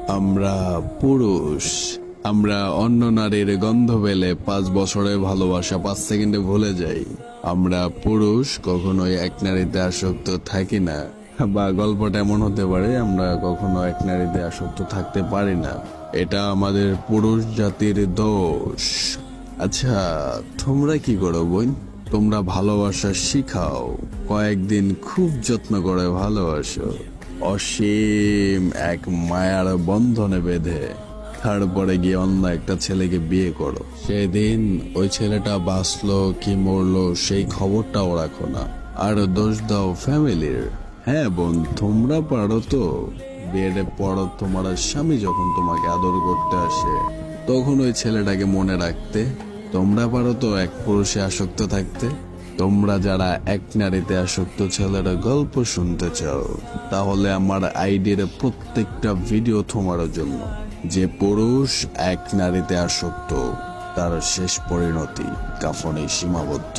আমরা পুরুষ, আমরা অন্য নারীর গন্ধ পেলে 5 বছরের ভালোবাসা 5 সেকেন্ডে ভুলে যাই। আমরা পুরুষ কখনোই এক নারীতে আসক্ত থাকি না, বা গল্পটা এমন হতে পারে আমরা কখনো এক নারীতে আসক্ত থাকতে পারি না। এটা আমাদের পুরুষ জাতির দোষ। আচ্ছা, তোমরা কি করো বোন? তোমরা ভালোবাসা শিখাও, কয়েকদিন খুব যত্ন করে ভালোবাসো, অসীম এক মায়ার বন্ধনে বেঁধে তারপরে গিয়ে অন্য একটা ছেলেকে বিয়ে করো। সেদিন ওই ছেলেটা বাঁচলো কি মরলো সেই খবরটাও রাখো না, আর দোষ দাও ফ্যামিলির। হ্যাঁ বোন, তোমরা পারো তো। বিয়ের পর তোমার স্বামী যখন তোমাকে আদর করতে আসে তখন ওই ছেলেটাকে মনে রাখতে। তোমরা পারো তো এক পুরুষে আসক্ত থাকতে। তোমরা যারা এক নারীতে আসক্ত ছেলের গল্প শুনতে চাও, তাহলে আমার আইডির প্রত্যেকটা ভিডিও তোমার জন্য। যে পুরুষ এক নারীতে আসক্ত, তার শেষ পরিণতি কাফনে সীমাবদ্ধ।